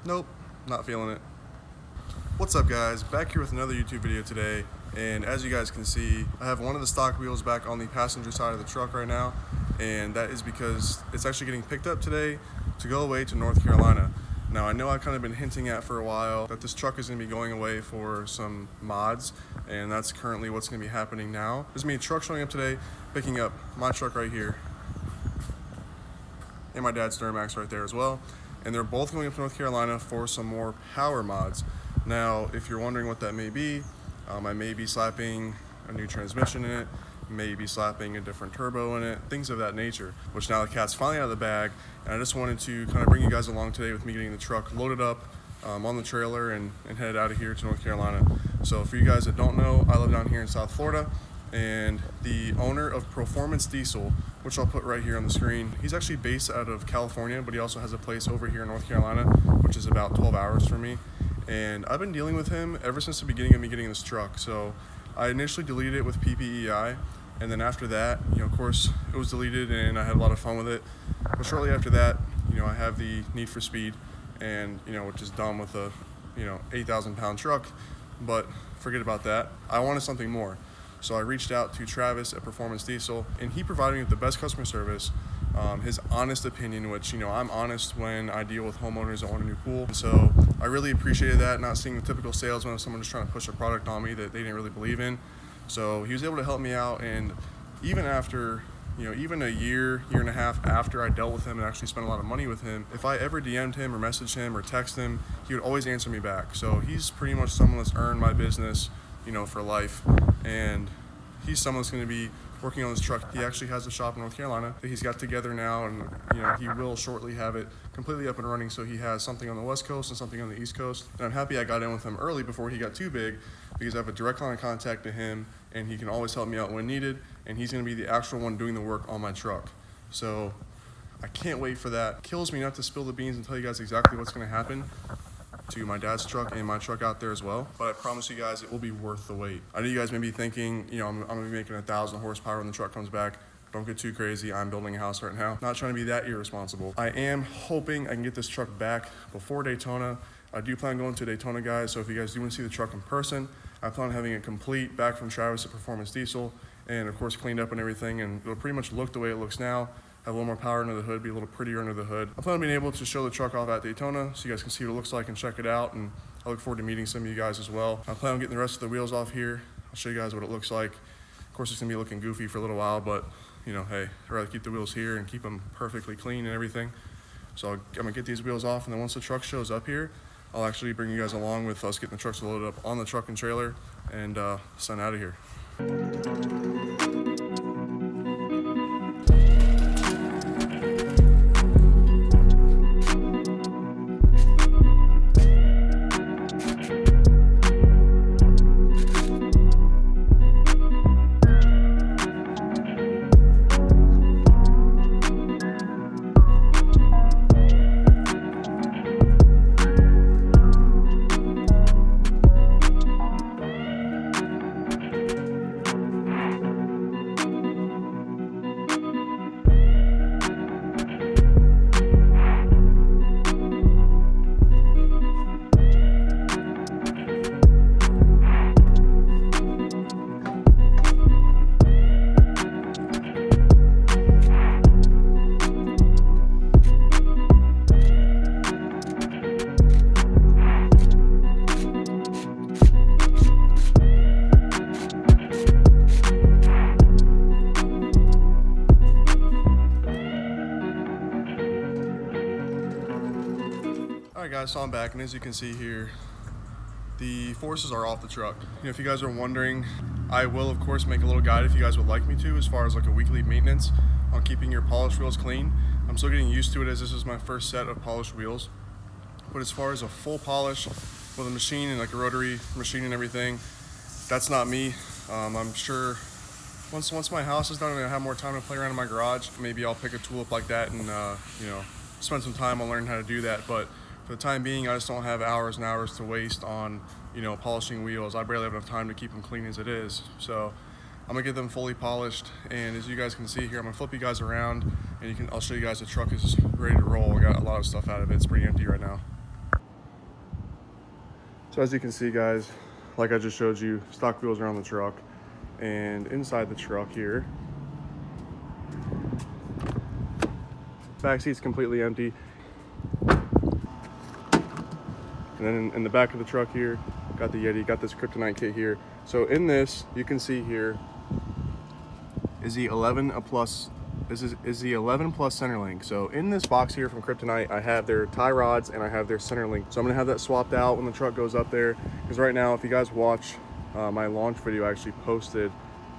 Nope, not feeling it. What's up guys, back here with another YouTube video today, and as you guys can see, I have one of the stock wheels back on the passenger side of the truck right now, and that is because it's actually getting picked up today to go away to North Carolina. Now I know I've kind of been hinting at for a while that this truck is going to be going away for some mods, and that's currently what's going to be happening now. There's going to be a truck showing up today, picking up my truck right here, and my dad's DURAMAX right there as well. And they're both going up to North Carolina for some more power mods. Now, if you're wondering what that may be, I may be slapping a new transmission in it, maybe slapping a different turbo in it, things of that nature, which now the cat's finally out of the bag. And I just wanted to kind of bring you guys along today with me getting the truck loaded up on the trailer and headed out of here to North Carolina. So for you guys that don't know, I live down here in South Florida, and the owner of Performance Diesel, which I'll put right here on the screen, he's actually based out of California, but he also has a place over here in North Carolina, which is about 12 hours from me. And I've been dealing with him ever since the beginning of me getting this truck. So I initially deleted it with PPEI, and then after that, of course, it was deleted and I had a lot of fun with it. But shortly after that, I have the Need for Speed, and which is dumb with a 8,000 pound truck, but forget about that. I wanted something more. So I reached out to Travis at Performance Diesel, and he provided me with the best customer service, his honest opinion, which, I'm honest when I deal with homeowners that want a new pool. So I really appreciated that, not seeing the typical salesman of someone just trying to push a product on me that they didn't really believe in. So he was able to help me out, and even after, even a year and a half after I dealt with him and actually spent a lot of money with him, if I ever DM'd him or messaged him or texted him, he would always answer me back. So he's pretty much someone that's earned my business, for life. And he's someone that's going to be working on this truck. He actually has a shop in North Carolina that he's got together now, and he will shortly have it completely up and running. So he has something on the West Coast and something on the East Coast. And I'm happy I got in with him early before he got too big, because I have a direct line of contact to him, and he can always help me out when needed. And he's going to be the actual one doing the work on my truck. So I can't wait for that. It kills me not to spill the beans and tell you guys exactly what's going to happen to my dad's truck and my truck out there as well, but I promise you guys it will be worth the wait. I know you guys may be thinking, I'm gonna be making 1,000 horsepower when the truck comes back. Don't get too crazy. I'm building a house right now. Not trying to be that irresponsible. I am hoping I can get this truck back before Daytona. I do plan on going to Daytona, guys, so if you guys do want to see the truck in person, I plan on having it complete back from Travis at Performance Diesel, and of course cleaned up and everything, and it'll pretty much look the way it looks now. Have a little more power under the hood, be a little prettier under the hood. I plan on being able to show the truck off at Daytona so you guys can see what it looks like and check it out, and I look forward to meeting some of you guys as well. I plan on getting the rest of the wheels off here. I'll show you guys what it looks like. Of course, it's gonna be looking goofy for a little while, but hey, I'd rather keep the wheels here and keep them perfectly clean and everything. So I'm gonna get these wheels off, and then once the truck shows up here, I'll actually bring you guys along with us getting the trucks loaded up on the truck and trailer and send out of here. Alright guys, so I'm back, and as you can see here, the forces are off the truck. If you guys are wondering, I will of course make a little guide if you guys would like me to, as far as like a weekly maintenance on keeping your polished wheels clean. I'm still getting used to it, as this is my first set of polished wheels. But as far as a full polish with a machine and like a rotary machine and everything, that's not me. I'm sure once my house is done and I have more time to play around in my garage, maybe I'll pick a tool up like that and spend some time on learning how to do that. But for the time being, I just don't have hours and hours to waste on, polishing wheels. I barely have enough time to keep them clean as it is. So I'm gonna get them fully polished, and as you guys can see here, I'm gonna flip you guys around, and I'll show you guys the truck is ready to roll. I got a lot of stuff out of it. It's pretty empty right now. So as you can see, guys, like I just showed you, stock wheels are on the truck, and inside the truck here, back seat's completely empty. And then in the back of the truck here, got the Yeti, got this kryptonite kit here. So in this, you can see here is the 11 plus. This is the 11 plus center link. So in this box here from Kryptonite, I have their tie rods and I have their center link. So I'm gonna have that swapped out when the truck goes up there. Because right now, if you guys watch my launch video, I actually posted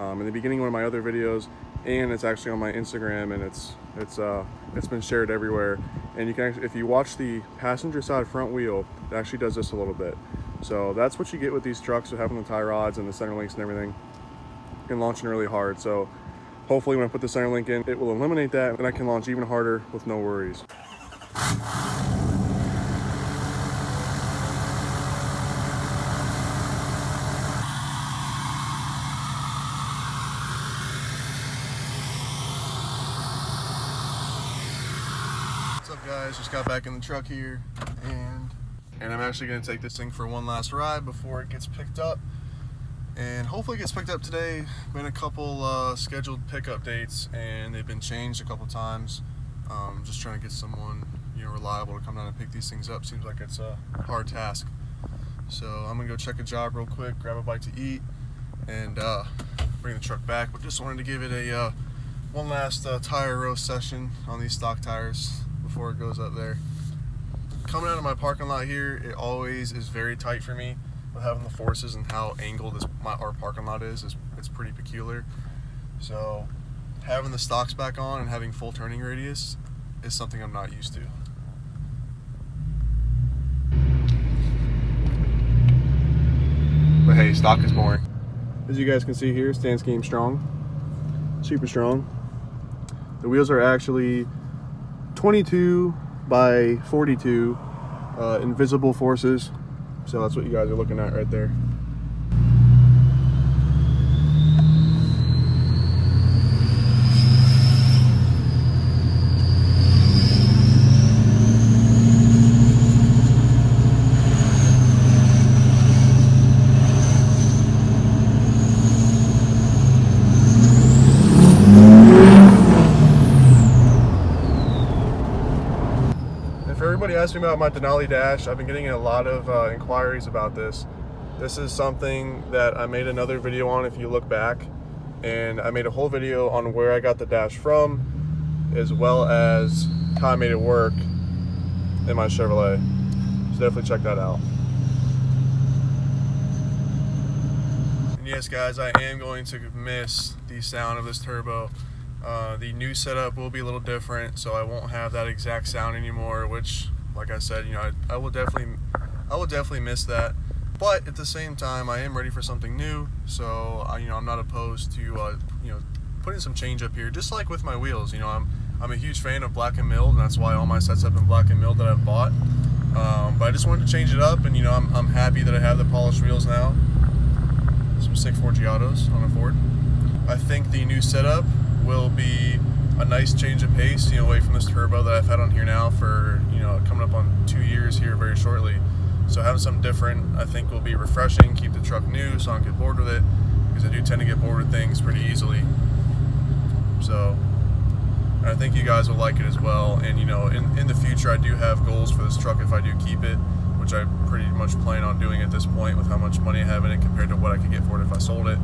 in the beginning of one of my other videos, and it's actually on my Instagram, and it's been shared everywhere. And you can actually, if you watch the passenger side front wheel, it actually does this a little bit. So that's what you get with these trucks, with having the tie rods and the center links and everything, and launching really hard. So hopefully when I put the center link in, it will eliminate that, and I can launch even harder with no worries. What's up, guys? Just got back in the truck here, and I'm actually going to take this thing for one last ride before it gets picked up. And hopefully it gets picked up today. Been a couple scheduled pickup dates, and they've been changed a couple times. Just trying to get someone, you know, reliable to come down and pick these things up. Seems like it's a hard task. So I'm gonna go check a job real quick, grab a bite to eat, and bring the truck back. But just wanted to give it a one last tire roast session on these stock tires before it goes up there. Coming out of my parking lot here, it always is very tight for me. With having the forces and how angled our parking lot is, it's pretty peculiar. So having the stocks back on and having full turning radius is something I'm not used to. But hey, stock is boring. As you guys can see here, stance game strong, super strong. The wheels are actually 22 by 42 invisible forces. So that's what you guys are looking at right there. Everybody asked me about my Denali dash. I've been getting a lot of inquiries about this. This is something that I made another video on if you look back, and I made a whole video on where I got the dash from, as well as how I made it work in my Chevrolet. So definitely check that out. And yes, guys, I am going to miss the sound of this turbo. The new setup will be a little different, so I won't have that exact sound anymore, which, like I said, you know, I will definitely miss that. But at the same time, I am ready for something new, so you know, I'm not opposed to you know, putting some change up here, just like with my wheels. You know, I'm a huge fan of black and milled, and that's why all my sets have been black and milled that I've bought. But I just wanted to change it up, and you know, I'm happy that I have the polished wheels now. Some sick Forgiatos on a Ford. I think the new setup will be a nice change of pace, you know, away from this turbo that I've had on here now for, you know, coming up on 2 years here very shortly. So having something different, I think, will be refreshing, keep the truck new so I don't get bored with it, because I do tend to get bored with things pretty easily. So I think you guys will like it as well. And you know, in the future, I do have goals for this truck if I do keep it, which I pretty much plan on doing at this point with how much money I have in it compared to what I could get for it if I sold it.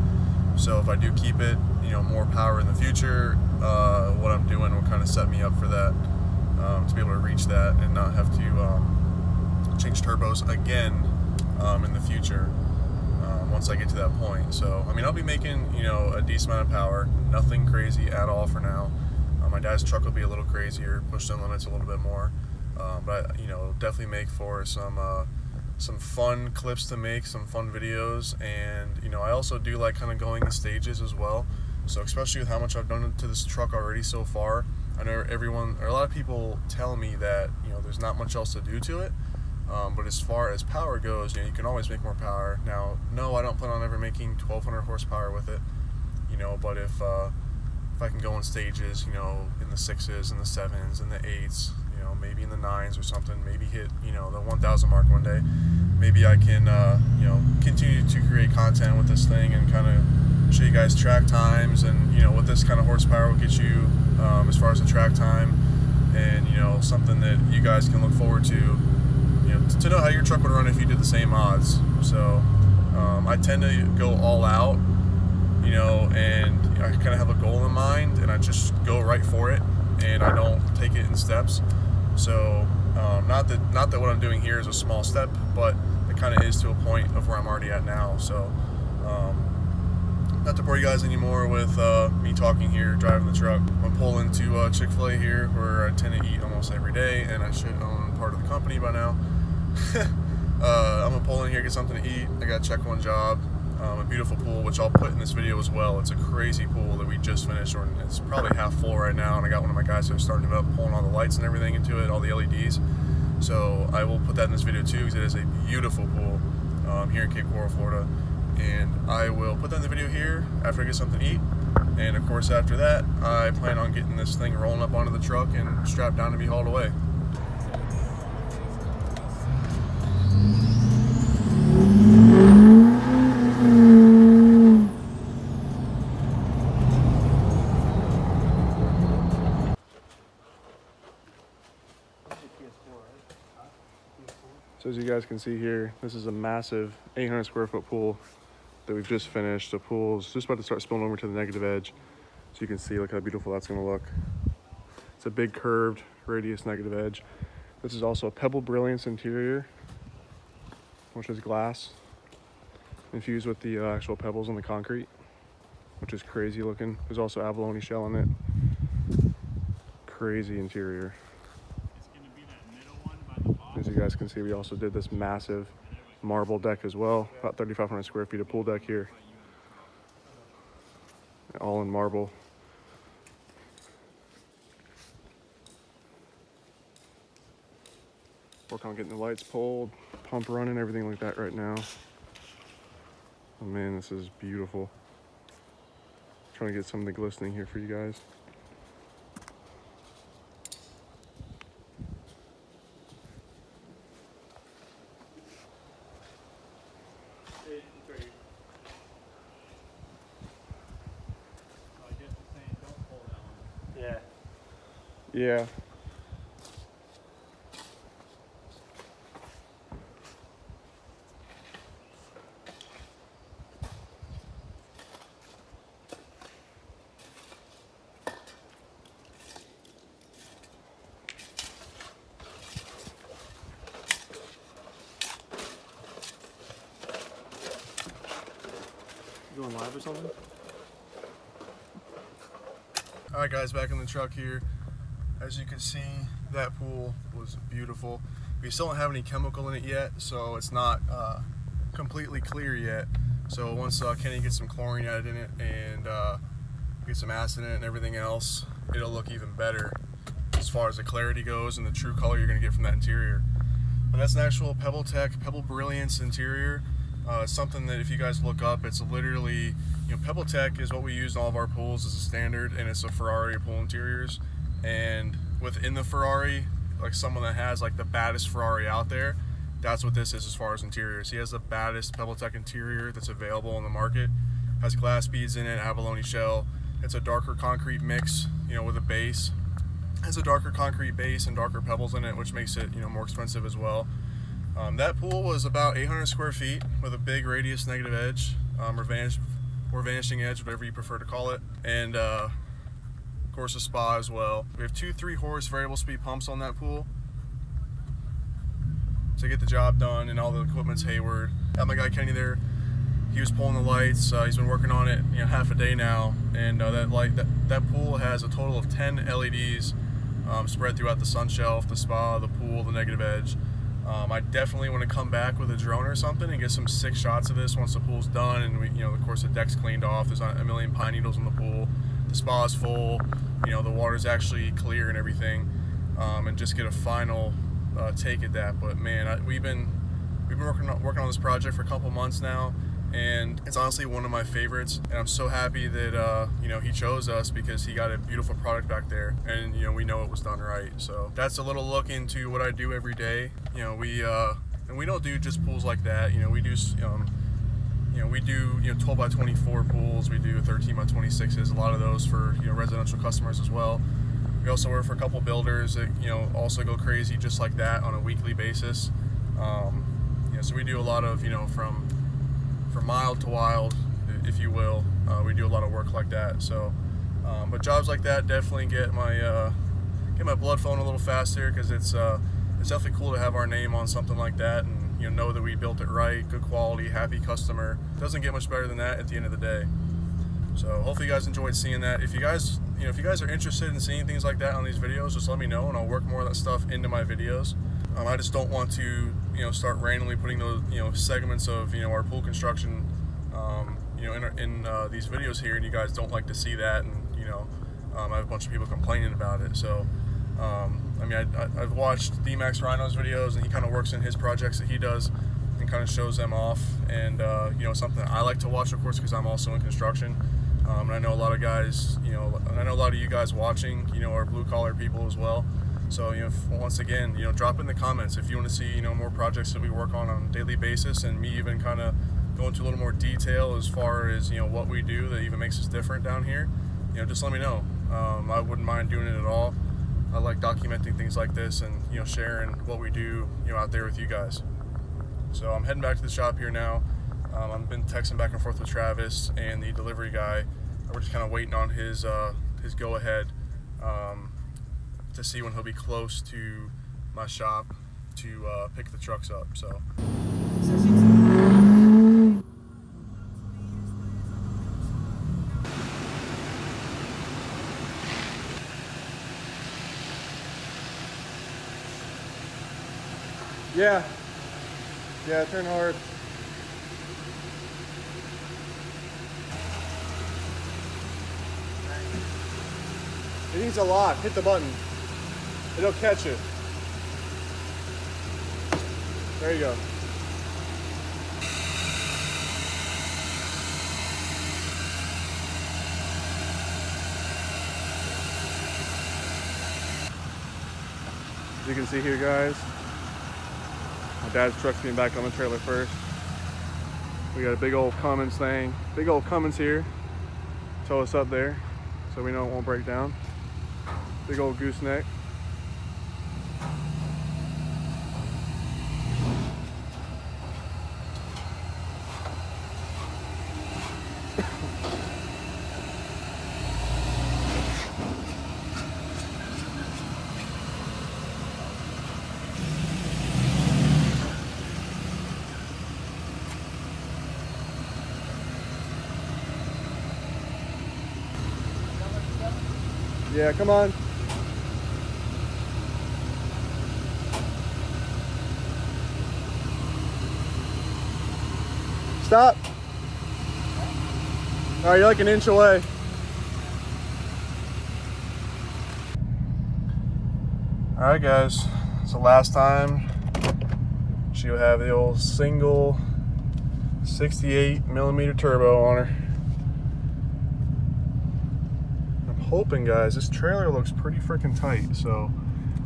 So if I do keep it, you know, more power in the future, what I'm doing will kind of set me up for that, to be able to reach that and not have to change turbos again in the future once I get to that point. So I mean, I'll be making, you know, a decent amount of power, nothing crazy at all for now. My dad's truck will be a little crazier, push the limits a little bit more, but you know, definitely make for some fun clips to make, some fun videos. And you know, I also do like kind of going in stages as well. So especially with how much I've done to this truck already so far, I know a lot of people tell me that, you know, there's not much else to do to it. But as far as power goes, you know, you can always make more power. Now, no, I don't plan on ever making 1200 horsepower with it, you know, but if I can go in stages, you know, in the 6s and the 7s and the 8s, you know, maybe in the 9s or something, maybe hit, the 1,000 mark one day. Maybe I can, continue to create content with this thing and kind of show you guys track times, and, what this kind of horsepower will get you as far as the track time, and, something that you guys can look forward to, to know how your truck would run if you did the same mods. So I tend to go all out, and I kind of have a goal in mind, and I just go right for it, and I don't take it in steps. So not that what I'm doing here is a small step, but it kind of is to a point of where I'm already at now. So not to bore you guys anymore with me talking here, driving the truck. I'm pulling to Chick-fil-A here, where I tend to eat almost every day, and I should own part of the company by now. I'm gonna pull in here, get something to eat. I gotta check one job. A beautiful pool, which I'll put in this video as well. It's a crazy pool that we just finished, or it's probably half full right now, and I got one of my guys who's starting it up, pulling all the lights and everything into it, all the LEDs. So I will put that in this video too, because it is a beautiful pool here in Cape Coral, Florida. And I will put that in the video here after I get something to eat. And of course after that, I plan on getting this thing rolling up onto the truck and strapped down to be hauled away. So as you guys can see here, this is a massive 800 square foot pool that we've just finished. The pool's just about to start spilling over to the negative edge. So you can see, look how beautiful that's gonna look. It's a big curved radius negative edge. This is also a Pebble Brilliance interior, which is glass infused with the actual pebbles in the concrete, which is crazy looking. There's also abalone shell in it. Crazy interior. As you guys can see, we also did this massive marble deck as well, about 3,500 square feet of pool deck here, all in marble. Work on getting the lights pulled, pump running, everything like that right now. Oh man, this is beautiful. Trying to get some of the glistening here for you guys. Yeah. You going live or something? All right, guys, back in the truck here. As you can see, that pool was beautiful. We still don't have any chemical in it yet, so it's not completely clear yet. So once Kenny gets some chlorine added in it and get some acid in it and everything else, it'll look even better as far as the clarity goes and the true color you're gonna get from that interior. But that's an actual Pebble Brilliance interior. Something that if you guys look up, it's literally, Pebble Tech is what we use in all of our pools as a standard, and it's a Ferrari pool interiors. And within the Ferrari, like someone that has like the baddest Ferrari out there, that's what this is as far as interiors. He has the baddest Pebble Tech interior that's available in the market. Has glass beads in it, abalone shell. It's a darker concrete mix, with a base. Has a darker concrete base and darker pebbles in it, which makes it, more expensive as well. That pool was about 800 square feet with a big radius negative edge, or vanishing edge, whatever you prefer to call it. And of course a spa as well. We have 2 3-horse variable speed pumps on that pool to get the job done, and all the equipment's Hayward. Got my guy Kenny there. He was pulling the lights. He's been working on it, half a day now, and that pool has a total of 10 LEDs spread throughout the sun shelf, the spa, the pool, the negative edge. I definitely want to come back with a drone or something and get some sick shots of this once the pool's done, and we, of course the deck's cleaned off. There's not a million pine needles in the pool. The spa is full. The water's actually clear and everything, and just get a final take at that. But man, we've been working on this project for a couple months now, and it's honestly one of my favorites. And I'm so happy that you know, he chose us because he got a beautiful product back there, and you know, we know it was done right. So that's a little look into what I do every day. You know, and we don't do just pools like that. You know, we do you know, we do 12 by 24 pools. We do 13 by 26s. A lot of those for, you know, residential customers as well. We also work for a couple builders that, you know, also go crazy just like that on a weekly basis. You know, so we do a lot of, you know, from mild to wild, if you will. We do a lot of work like that. So, but jobs like that definitely get my blood flowing a little faster, because it's definitely cool to have our name on something like that, and you know that we built it right, good quality, happy customer. Doesn't get much better than that at the end of the day. So hopefully you guys enjoyed seeing that. If you guys, you know, if you guys are interested in seeing things like that on these videos, just let me know, and I'll work more of that stuff into my videos. I just don't want to, you know, start randomly putting those, you know, segments of, you know, our pool construction, you know, in these videos here, and you guys don't like to see that, and you know, I have a bunch of people complaining about it. So I mean, I've watched DURAMAX Rhino's videos, and he kind of works in his projects that he does and kind of shows them off. And you know, something I like to watch, of course, because I'm also in construction. And I know a lot of guys, you know, and I know a lot of you guys watching, you know, are blue collar people as well. So, you know, once again, you know, drop in the comments if you want to see, you know, more projects that we work on a daily basis, and me even kind of go into a little more detail as far as, you know, what we do that even makes us different down here. You know, just let me know. I wouldn't mind doing it at all. I like documenting things like this, and you know, sharing what we do, you know, out there with you guys. So I'm heading back to the shop here now. I've been texting back and forth with Travis and the delivery guy. We're just kind of waiting on his go ahead to see when he'll be close to my shop to pick the trucks up. So. Yeah, turn hard. It needs a lock. Hit the button. It'll catch it. There you go. As you can see here, guys, my dad's truck's getting back on the trailer first. We got a big old Cummins thing. Big old Cummins here. Tow us up there so we know it won't break down. Big old gooseneck. Yeah, come on. Stop. All right, you're like an inch away. All right, guys. It's the last time she'll have the old single 68mm turbo on her. Hoping, guys, this trailer looks pretty freaking tight, so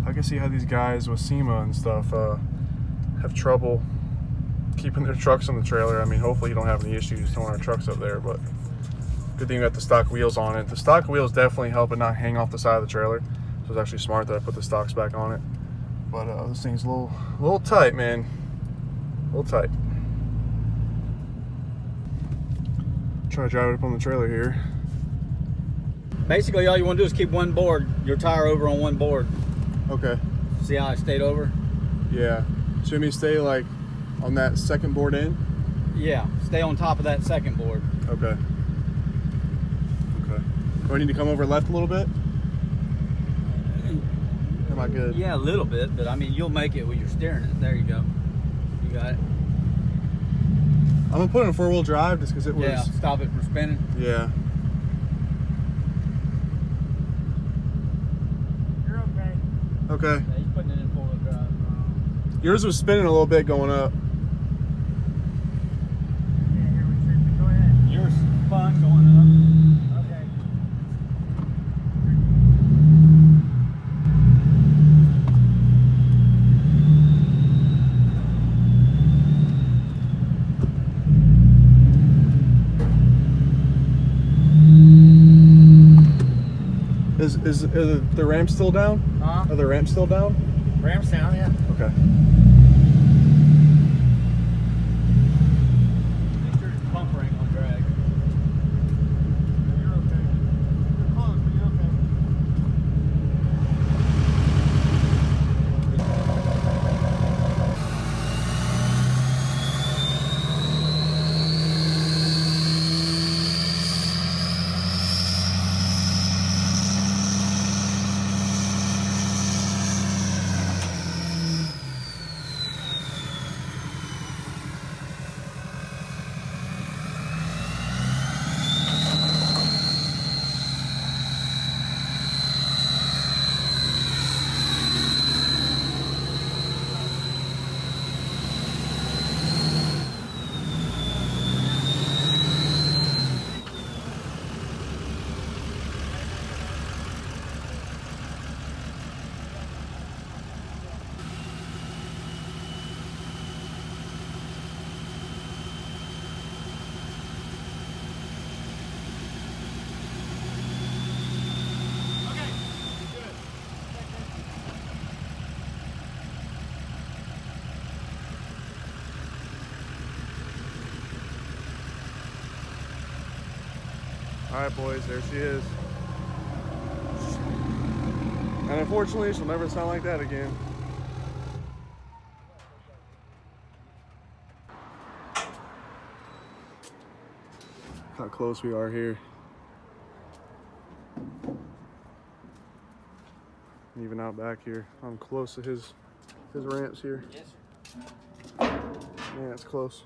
I can see how these guys with SEMA and stuff have trouble keeping their trucks on the trailer. I mean, hopefully you don't have any issues towing our trucks up there, but good thing you got the stock wheels on it. The stock wheels definitely help it not hang off the side of the trailer, so it's actually smart that I put the stocks back on it. But this thing's a little tight, man. A little tight. Try to drive it up on the trailer here. Basically, all you want to do is keep one board, your tire over on one board. Okay. See how I stayed over? Yeah. So you mean stay like on that second board in? Yeah, stay on top of that second board. Okay. Okay. Do I need to come over left a little bit? Am I good? Yeah, a little bit, but I mean, you'll make it when you're steering it. There you go. You got it. I'm gonna put it in four-wheel drive just because it was. Yeah, stop it from spinning. Yeah. Okay. Yeah, he's putting it in four-wheel drive. Yours was spinning a little bit going up. Yeah, here we Is the ramp still down? Huh? Are the ramps still down? Ramps down, yeah. Okay. Make sure your bumper ain't gonna drag. You're okay. You're close, but you're okay. All right, boys, there she is. And unfortunately, she'll never sound like that again. How close we are here. Even out back here, I'm close to his ramps here. Yes, sir. Man, it's close.